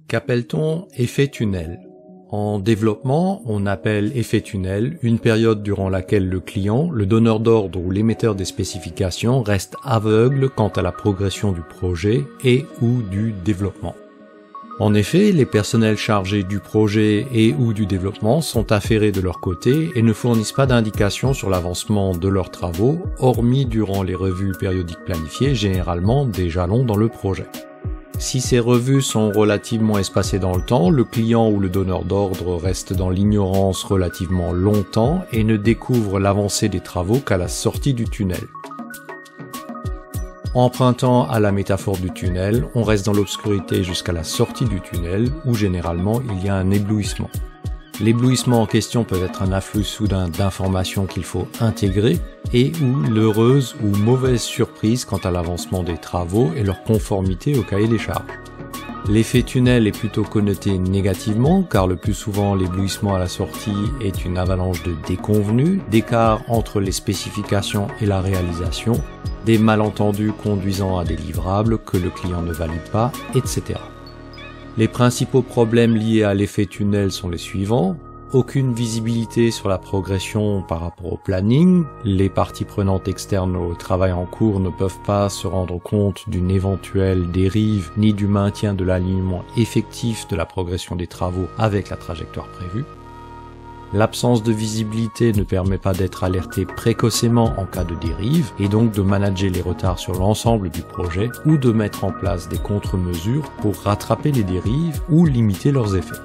Qu'appelle-t-on effet tunnel? En développement, on appelle effet tunnel une période durant laquelle le client, le donneur d'ordre ou l'émetteur des spécifications reste aveugle quant à la progression du projet et ou du développement. En effet, les personnels chargés du projet et ou du développement sont affairés de leur côté et ne fournissent pas d'indications sur l'avancement de leurs travaux, hormis durant les revues périodiques planifiées, généralement des jalons dans le projet. Si ces revues sont relativement espacées dans le temps, le client ou le donneur d'ordre reste dans l'ignorance relativement longtemps et ne découvre l'avancée des travaux qu'à la sortie du tunnel. Empruntant à la métaphore du tunnel, on reste dans l'obscurité jusqu'à la sortie du tunnel où généralement il y a un éblouissement. L'éblouissement en question peut être un afflux soudain d'informations qu'il faut intégrer et ou l'heureuse ou mauvaise surprise quant à l'avancement des travaux et leur conformité au cahier des charges. L'effet tunnel est plutôt connoté négativement car le plus souvent l'éblouissement à la sortie est une avalanche de déconvenus, d'écarts entre les spécifications et la réalisation, des malentendus conduisant à des livrables que le client ne valide pas, etc. Les principaux problèmes liés à l'effet tunnel sont les suivants. Aucune visibilité sur la progression par rapport au planning. Les parties prenantes externes au travail en cours ne peuvent pas se rendre compte d'une éventuelle dérive ni du maintien de l'alignement effectif de la progression des travaux avec la trajectoire prévue. L'absence de visibilité ne permet pas d'être alerté précocement en cas de dérive et donc de manager les retards sur l'ensemble du projet ou de mettre en place des contre-mesures pour rattraper les dérives ou limiter leurs effets.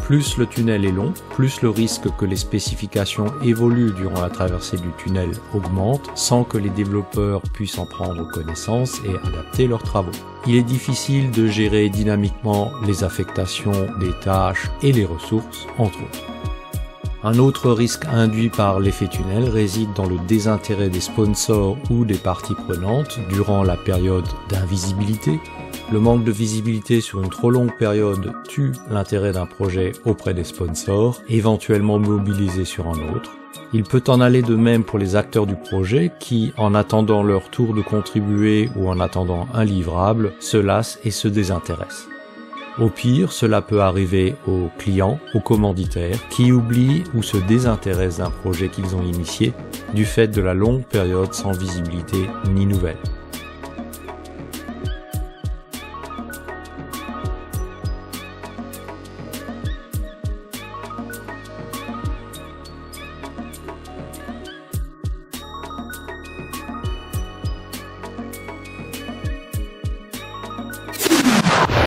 Plus le tunnel est long, plus le risque que les spécifications évoluent durant la traversée du tunnel augmente sans que les développeurs puissent en prendre connaissance et adapter leurs travaux. Il est difficile de gérer dynamiquement les affectations des tâches et les ressources, entre autres. Un autre risque induit par l'effet tunnel réside dans le désintérêt des sponsors ou des parties prenantes durant la période d'invisibilité. Le manque de visibilité sur une trop longue période tue l'intérêt d'un projet auprès des sponsors, éventuellement mobilisés sur un autre. Il peut en aller de même pour les acteurs du projet qui, en attendant leur tour de contribuer ou en attendant un livrable, se lassent et se désintéressent. Au pire, cela peut arriver aux clients, aux commanditaires, qui oublient ou se désintéressent d'un projet qu'ils ont initié du fait de la longue période sans visibilité ni nouvelles.